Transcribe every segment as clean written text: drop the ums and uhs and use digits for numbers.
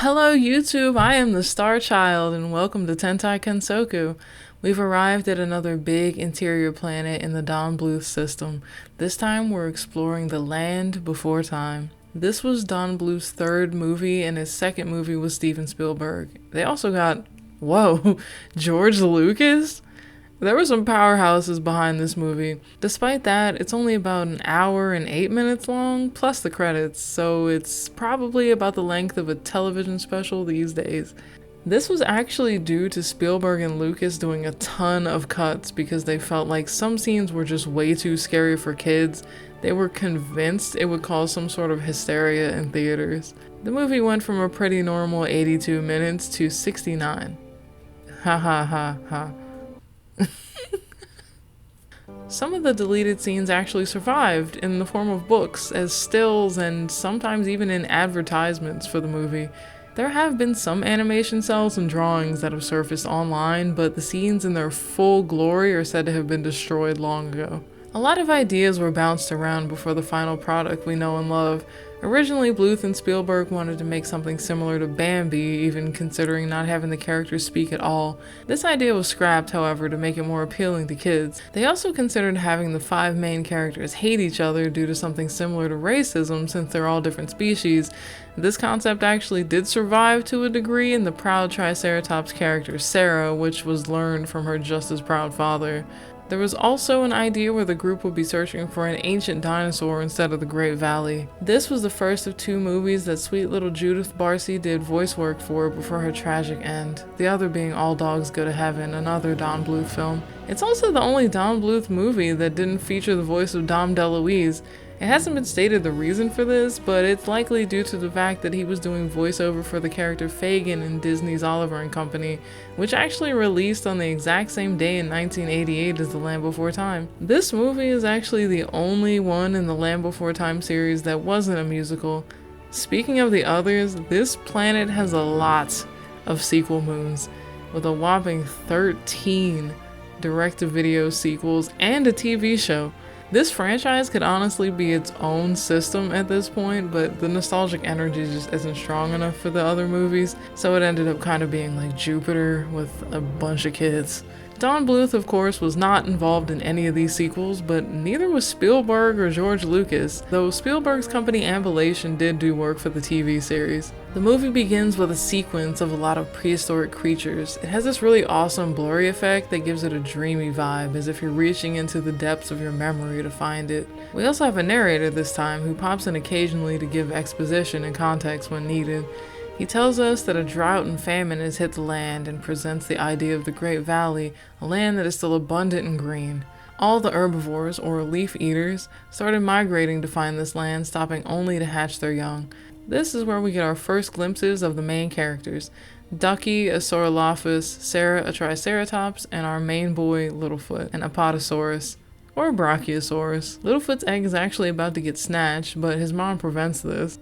Hello YouTube, I am the StarChild and welcome to Tentai Kensoku. We've arrived at another big interior planet in the Don Bluth system. This time we're exploring the land before time. This was Don Bluth's third movie and his second movie was Steven Spielberg. They also got, whoa, George Lucas? There were some powerhouses behind this movie. Despite that, it's only about an hour and 8 minutes long, plus the credits, so it's probably about the length of a television special these days. This was actually due to Spielberg and Lucas doing a ton of cuts because they felt like some scenes were just way too scary for kids. They were convinced it would cause some sort of hysteria in theaters. The movie went from a pretty normal 82 minutes to 69. Ha ha ha ha. Some of the deleted scenes actually survived in the form of books, as stills, and sometimes even in advertisements for the movie. There have been some animation cells and drawings that have surfaced online, but the scenes in their full glory are said to have been destroyed long ago. A lot of ideas were bounced around before the final product we know and love. Originally, Bluth and Spielberg wanted to make something similar to Bambi, even considering not having the characters speak at all. This idea was scrapped, however, to make it more appealing to kids. They also considered having the 5 main characters hate each other due to something similar to racism, since they're all different species. This concept actually did survive to a degree in the proud Triceratops character Sarah, which was learned from her just as proud father. There was also an idea where the group would be searching for an ancient dinosaur instead of the Great Valley. This was the first of 2 movies that sweet little Judith Barcy did voice work for before her tragic end, the other being All Dogs Go to Heaven, another Don Bluth film. It's also the only Don Bluth movie that didn't feature the voice of Dom DeLuise. It hasn't been stated the reason for this, but it's likely due to the fact that he was doing voiceover for the character Fagin in Disney's Oliver and Company, which actually released on the exact same day in 1988 as The Land Before Time. This movie is actually the only one in the Land Before Time series that wasn't a musical. Speaking of the others, this planet has a lot of sequel moons, with a whopping 13 direct-to-video sequels and a TV show. This franchise could honestly be its own system at this point, but the nostalgic energy just isn't strong enough for the other movies, so it ended up kind of being like Jupiter with a bunch of kids. Don Bluth, of course, was not involved in any of these sequels, but neither was Spielberg or George Lucas, though Spielberg's company Ambulation did do work for the TV series. The movie begins with a sequence of a lot of prehistoric creatures. It has this really awesome blurry effect that gives it a dreamy vibe, as if you're reaching into the depths of your memory to find it. We also have a narrator this time who pops in occasionally to give exposition and context when needed. He tells us that a drought and famine has hit the land and presents the idea of the Great Valley, a land that is still abundant and green. All the herbivores, or leaf eaters, started migrating to find this land, stopping only to hatch their young. This is where we get our first glimpses of the main characters: Ducky, a Saurolophus, Sarah, a Triceratops, and our main boy, Littlefoot, an Apatosaurus, or Brachiosaurus. Littlefoot's egg is actually about to get snatched, but his mom prevents this.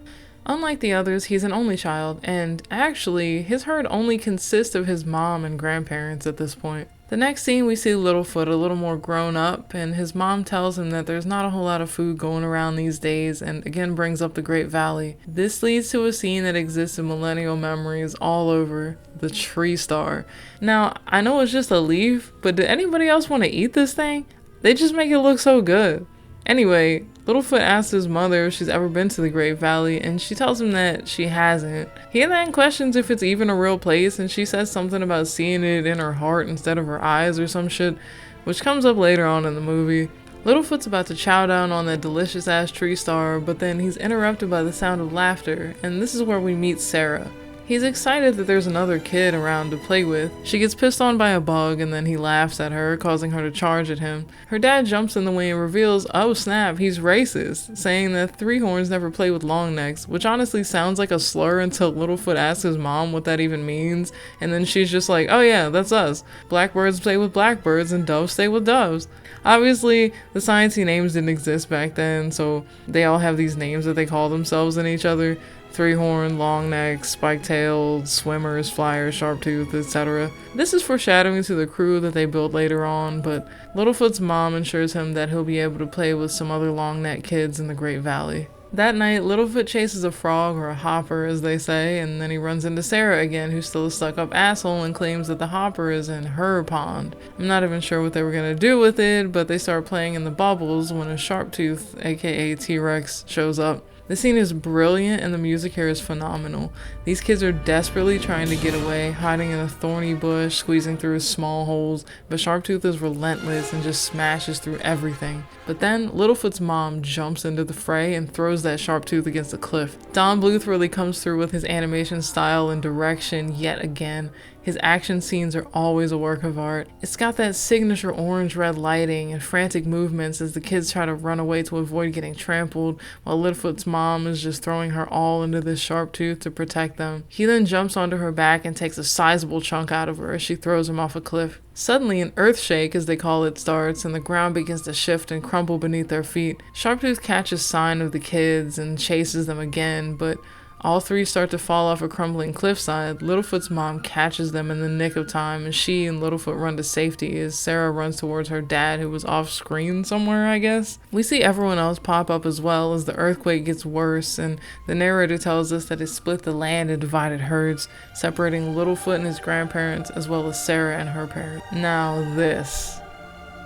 Unlike the others, he's an only child, and actually, his herd only consists of his mom and grandparents at this point. The next scene, we see Littlefoot a little more grown up, and his mom tells him that there's not a whole lot of food going around these days, and again brings up the Great Valley. This leads to a scene that exists in millennial memories all over: the tree star. Now, I know it's just a leaf, but did anybody else want to eat this thing? They just make it look so good. Anyway, Littlefoot asks his mother if she's ever been to the Great Valley, and she tells him that she hasn't. He then questions if it's even a real place, and she says something about seeing it in her heart instead of her eyes or some shit, which comes up later on in the movie. Littlefoot's about to chow down on that delicious ass tree star, but then he's interrupted by the sound of laughter, and this is where we meet Sarah. He's excited that there's another kid around to play with. She gets pissed on by a bug and then he laughs at her, causing her to charge at him. Her dad jumps in the way and reveals, oh snap, he's racist, saying that 3-horns never play with long necks, which honestly sounds like a slur until Littlefoot asks his mom what that even means, and then she's just like, oh yeah, that's us. Blackbirds play with blackbirds and doves stay with doves. Obviously, the sciencey names didn't exist back then, so they all have these names that they call themselves and each other. 3-horn, long neck, spike-tailed, swimmers, flyers, sharp-tooth, etc. This is foreshadowing to the crew that they build later on, but Littlefoot's mom ensures him that he'll be able to play with some other long neck kids in the Great Valley. That night, Littlefoot chases a frog, or a hopper as they say, and then he runs into Sarah again, who's still a stuck-up asshole and claims that the hopper is in her pond. I'm not even sure what they were gonna do with it, but they start playing in the bubbles when a Sharptooth, aka T-Rex, shows up. The scene is brilliant and the music here is phenomenal. These kids are desperately trying to get away, hiding in a thorny bush, squeezing through small holes, but Sharptooth is relentless and just smashes through everything. But then Littlefoot's mom jumps into the fray and throws that Sharptooth against a cliff. Don Bluth really comes through with his animation style and direction yet again. His action scenes are always a work of art. It's got that signature orange-red lighting and frantic movements as the kids try to run away to avoid getting trampled, while Littlefoot's mom is just throwing her all into this Sharptooth to protect them. He then jumps onto her back and takes a sizable chunk out of her as she throws him off a cliff. Suddenly, an earth shake, as they call it, starts, and the ground begins to shift and crumble beneath their feet. Sharptooth catches sign of the kids and chases them again, but all three start to fall off a crumbling cliffside. Littlefoot's mom catches them in the nick of time, and she and Littlefoot run to safety as Sarah runs towards her dad, who was off screen somewhere, I guess. We see everyone else pop up as well as the earthquake gets worse, and the narrator tells us that it split the land and divided herds, separating Littlefoot and his grandparents as well as Sarah and her parents. Now this.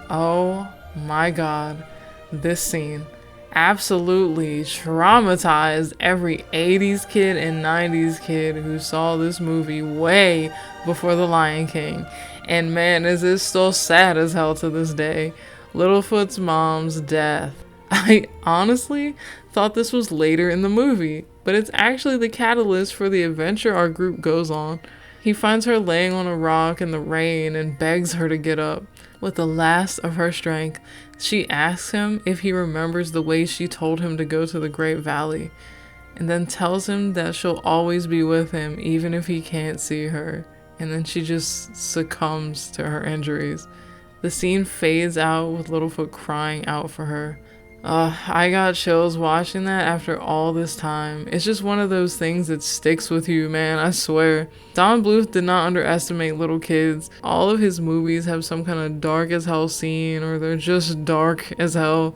Oh my god. This scene absolutely traumatized every 80s kid and 90s kid who saw this movie way before The Lion King. And man, is it still sad as hell to this day. Littlefoot's mom's death. I honestly thought this was later in the movie, but it's actually the catalyst for the adventure our group goes on. He finds her laying on a rock in the rain and begs her to get up. With the last of her strength, she asks him if he remembers the way she told him to go to the Great Valley, and then tells him that she'll always be with him even if he can't see her, and then she just succumbs to her injuries. The scene fades out with Littlefoot crying out for her. I got chills watching that after all this time. It's just one of those things that sticks with you, man, I swear. Don Bluth did not underestimate little kids. All of his movies have some kind of dark as hell scene, or they're just dark as hell,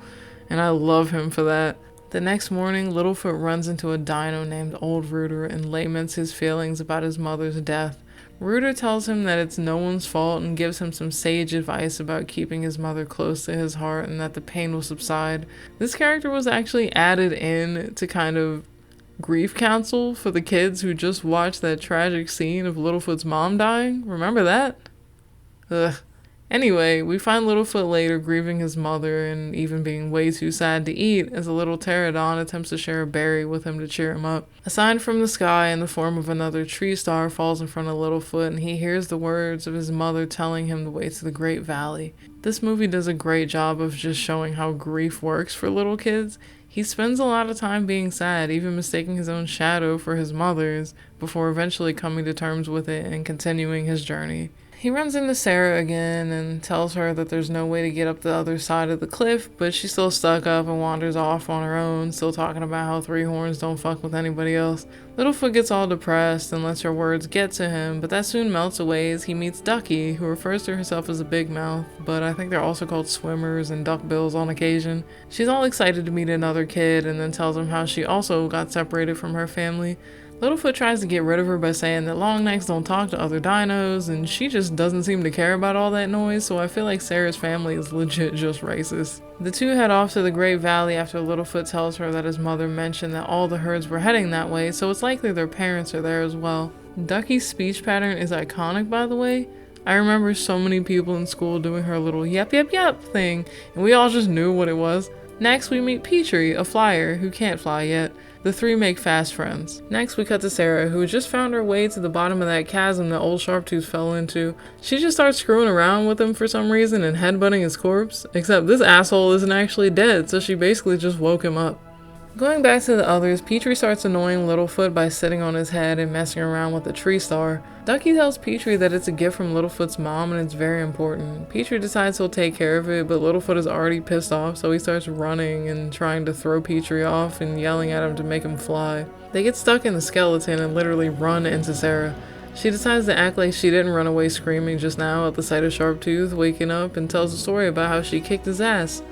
and I love him for that. The next morning, Littlefoot runs into a dino named Old Rooter and laments his feelings about his mother's death. Rooter tells him that it's no one's fault and gives him some sage advice about keeping his mother close to his heart and that the pain will subside. This character was actually added in to kind of grief counsel for the kids who just watched that tragic scene of Littlefoot's mom dying. Remember that? Ugh. Anyway, we find Littlefoot later grieving his mother and even being way too sad to eat as a little pterodon attempts to share a berry with him to cheer him up. A sign from the sky in the form of another tree star falls in front of Littlefoot, and he hears the words of his mother telling him the way to the Great Valley. This movie does a great job of just showing how grief works for little kids. He spends a lot of time being sad, even mistaking his own shadow for his mother's, before eventually coming to terms with it and continuing his journey. He runs into Sarah again and tells her that there's no way to get up the other side of the cliff, but she's still stuck up and wanders off on her own, still talking about how three horns don't fuck with anybody else. Littlefoot gets all depressed and lets her words get to him, but that soon melts away as he meets Ducky, who refers to herself as a big mouth, but I think they're also called swimmers and duckbills on occasion. She's all excited to meet another kid and then tells him how she also got separated from her family. Littlefoot tries to get rid of her by saying that long necks don't talk to other dinos, and she just doesn't seem to care about all that noise, so I feel like Sarah's family is legit just racist. The two head off to the Great Valley after Littlefoot tells her that his mother mentioned that all the herds were heading that way, so it's likely their parents are there as well. Ducky's speech pattern is iconic, by the way. I remember so many people in school doing her little yep yep yep thing, and we all just knew what it was. Next, we meet Petrie, a flyer who can't fly yet. The three make fast friends. Next, we cut to Sarah, who had just found her way to the bottom of that chasm that old Sharptooth fell into. She just starts screwing around with him for some reason and headbutting his corpse, except this asshole isn't actually dead, so she basically just woke him up. Going back to the others, Petrie starts annoying Littlefoot by sitting on his head and messing around with the tree star. Ducky tells Petrie that it's a gift from Littlefoot's mom and it's very important. Petrie decides he'll take care of it, but Littlefoot is already pissed off, so he starts running and trying to throw Petrie off and yelling at him to make him fly. They get stuck in the skeleton and literally run into Sarah. She decides to act like she didn't run away screaming just now at the sight of Sharptooth waking up and tells a story about how she kicked his ass.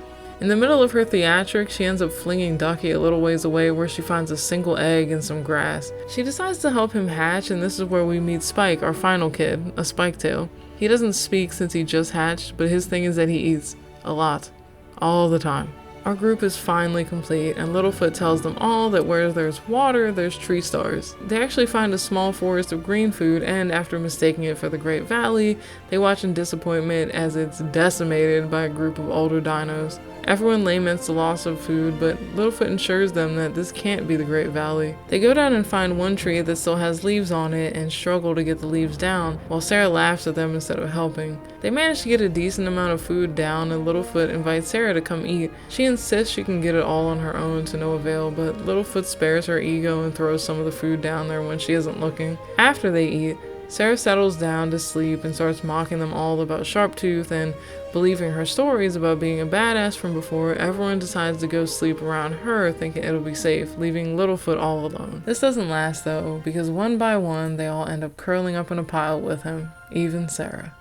In the middle of her theatrics, she ends up flinging Ducky a little ways away where she finds a single egg and some grass. She decides to help him hatch, and this is where we meet Spike, our final kid, a spiketail. He doesn't speak since he just hatched, but his thing is that he eats. A lot. All the time. Our group is finally complete, and Littlefoot tells them all that where there's water, there's tree stars. They actually find a small forest of green food, and after mistaking it for the Great Valley, they watch in disappointment as it's decimated by a group of older dinos. Everyone laments the loss of food, but Littlefoot assures them that this can't be the Great Valley. They go down and find one tree that still has leaves on it and struggle to get the leaves down, while Sarah laughs at them instead of helping. They manage to get a decent amount of food down, and Littlefoot invites Sarah to come eat. She insists she can get it all on her own to no avail, but Littlefoot spares her ego and throws some of the food down there when she isn't looking. After they eat, Sarah settles down to sleep and starts mocking them all about Sharptooth, and believing her stories about being a badass from before, everyone decides to go sleep around her thinking it'll be safe, leaving Littlefoot all alone. This doesn't last though, because one by one they all end up curling up in a pile with him, even Sarah.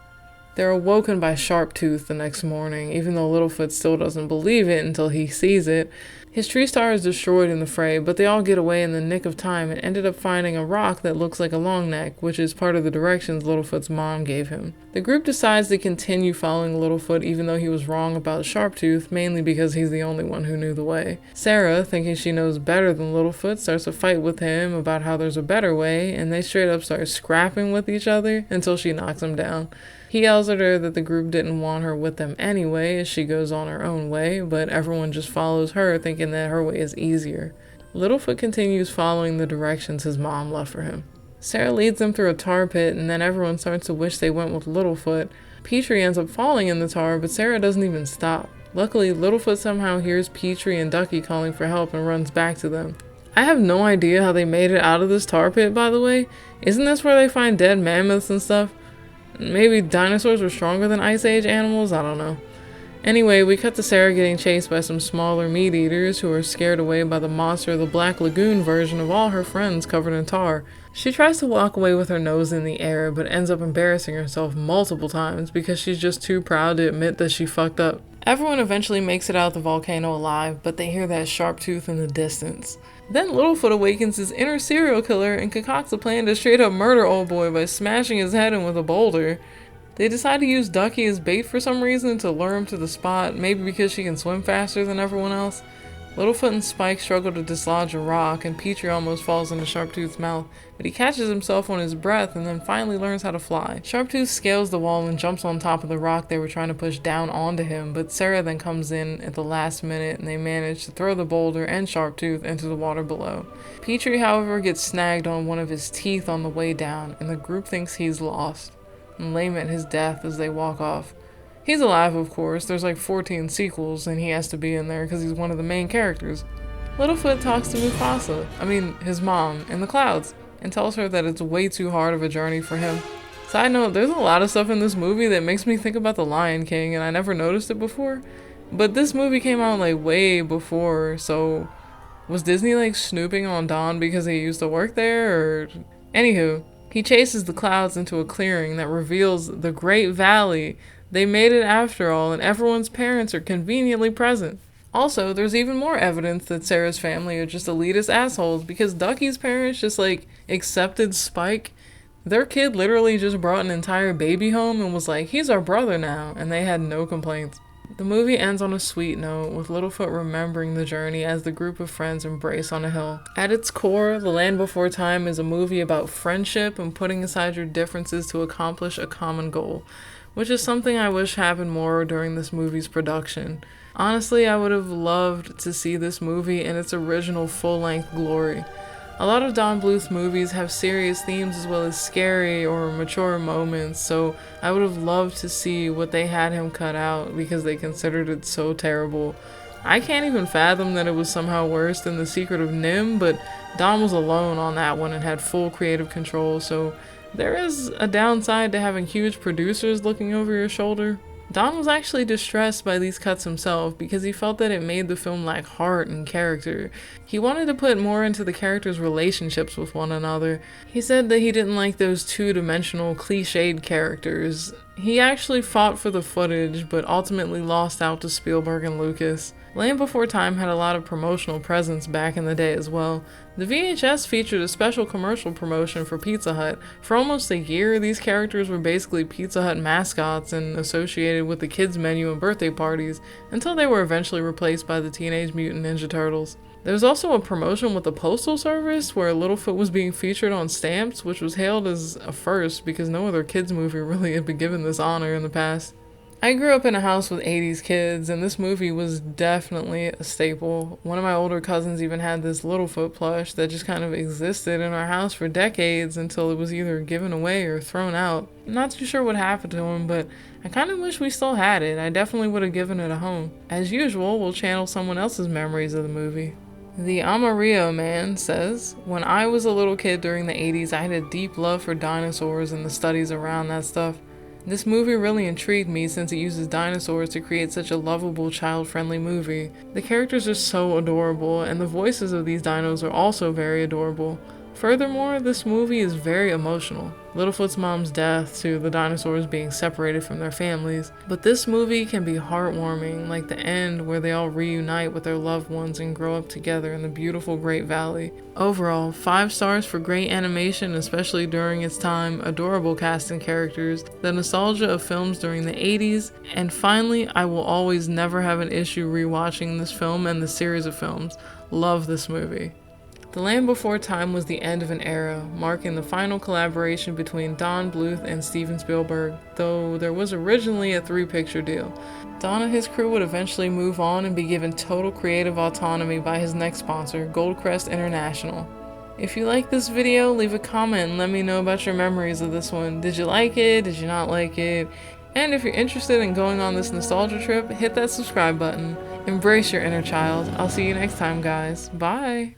They're awoken by Sharptooth the next morning, even though Littlefoot still doesn't believe it until he sees it. His tree star is destroyed in the fray, but they all get away in the nick of time and ended up finding a rock that looks like a long neck, which is part of the directions Littlefoot's mom gave him. The group decides to continue following Littlefoot even though he was wrong about Sharptooth, mainly because he's the only one who knew the way. Sarah, thinking she knows better than Littlefoot, starts a fight with him about how there's a better way, and they straight up start scrapping with each other until she knocks him down. He yells at her that the group didn't want her with them anyway as she goes on her own way, but everyone just follows her thinking that her way is easier. Littlefoot continues following the directions his mom left for him. Sarah leads them through a tar pit, and then everyone starts to wish they went with Littlefoot. Petrie ends up falling in the tar, but Sarah doesn't even stop. Luckily, Littlefoot somehow hears Petrie and Ducky calling for help and runs back to them. I have no idea how they made it out of this tar pit, by the way. Isn't this where they find dead mammoths and stuff? Maybe dinosaurs were stronger than Ice Age animals? I don't know. Anyway, we cut to Sarah getting chased by some smaller meat eaters who are scared away by the monster, the Black Lagoon version of all her friends covered in tar. She tries to walk away with her nose in the air, but ends up embarrassing herself multiple times because she's just too proud to admit that she fucked up. Everyone eventually makes it out the volcano alive, but they hear that Sharptooth in the distance. Then Littlefoot awakens his inner serial killer and concocts a plan to straight up murder old boy by smashing his head in with a boulder. They decide to use Ducky as bait for some reason to lure him to the spot, maybe because she can swim faster than everyone else. Littlefoot and Spike struggle to dislodge a rock, and Petrie almost falls into Sharptooth's mouth, but he catches himself on his breath and then finally learns how to fly. Sharptooth scales the wall and jumps on top of the rock they were trying to push down onto him, but Sarah then comes in at the last minute and they manage to throw the boulder and Sharptooth into the water below. Petrie, however, gets snagged on one of his teeth on the way down, and the group thinks he's lost and lament his death as they walk off. He's alive, of course. There's like 14 sequels, and he has to be in there because he's one of the main characters. Littlefoot talks to his mom, in the clouds, and tells her that it's way too hard of a journey for him. Side note, there's a lot of stuff in this movie that makes me think about The Lion King, and I never noticed it before. But this movie came out like way before, so was Disney like snooping on Don because he used to work there, or... Anywho, he chases the clouds into a clearing that reveals the Great Valley. They made it after all, and everyone's parents are conveniently present. Also, there's even more evidence that Sarah's family are just elitist assholes because Ducky's parents just like accepted Spike. Their kid literally just brought an entire baby home and was like, he's our brother now, and they had no complaints. The movie ends on a sweet note, with Littlefoot remembering the journey as the group of friends embrace on a hill. At its core, The Land Before Time is a movie about friendship and putting aside your differences to accomplish a common goal, which is something I wish happened more during this movie's production. Honestly, I would have loved to see this movie in its original full-length glory. A lot of Don Bluth movies have serious themes as well as scary or mature moments, so I would have loved to see what they had him cut out because they considered it so terrible. I can't even fathom that it was somehow worse than The Secret of Nim, but Don was alone on that one and had full creative control, so there is a downside to having huge producers looking over your shoulder. Don was actually distressed by these cuts himself because he felt that it made the film lack heart and character. He wanted to put more into the characters' relationships with one another. He said that he didn't like those two-dimensional, cliched characters. He actually fought for the footage, but ultimately lost out to Spielberg and Lucas. Land Before Time had a lot of promotional presence back in the day as well. The VHS featured a special commercial promotion for Pizza Hut. For almost a year, these characters were basically Pizza Hut mascots and associated with the kids' menu and birthday parties, until they were eventually replaced by the Teenage Mutant Ninja Turtles. There was also a promotion with the Postal Service where Littlefoot was being featured on stamps, which was hailed as a first because no other kids movie really had been given this honor in the past. I grew up in a house with 80s kids, and this movie was definitely a staple. One of my older cousins even had this Littlefoot plush that just kind of existed in our house for decades until it was either given away or thrown out. I'm not too sure what happened to him, but I kind of wish we still had it. I definitely would have given it a home. As usual, we'll channel someone else's memories of the movie. The Amarillo Man says, when I was a little kid during the 80s, I had a deep love for dinosaurs and the studies around that stuff. This movie really intrigued me since it uses dinosaurs to create such a lovable, child-friendly movie. The characters are so adorable, and the voices of these dinos are also very adorable. Furthermore, this movie is very emotional. Littlefoot's mom's death to the dinosaurs being separated from their families. But this movie can be heartwarming, like the end where they all reunite with their loved ones and grow up together in the beautiful Great Valley. Overall, 5 stars for great animation, especially during its time, adorable cast and characters, the nostalgia of films during the 80s, and finally, I will always never have an issue rewatching this film and the series of films. Love this movie. The Land Before Time was the end of an era, marking the final collaboration between Don Bluth and Steven Spielberg, though there was originally a 3-picture deal. Don and his crew would eventually move on and be given total creative autonomy by his next sponsor, Goldcrest International. If you like this video, leave a comment and let me know about your memories of this one. Did you like it? Did you not like it? And if you're interested in going on this nostalgia trip, hit that subscribe button. Embrace your inner child. I'll see you next time, guys. Bye!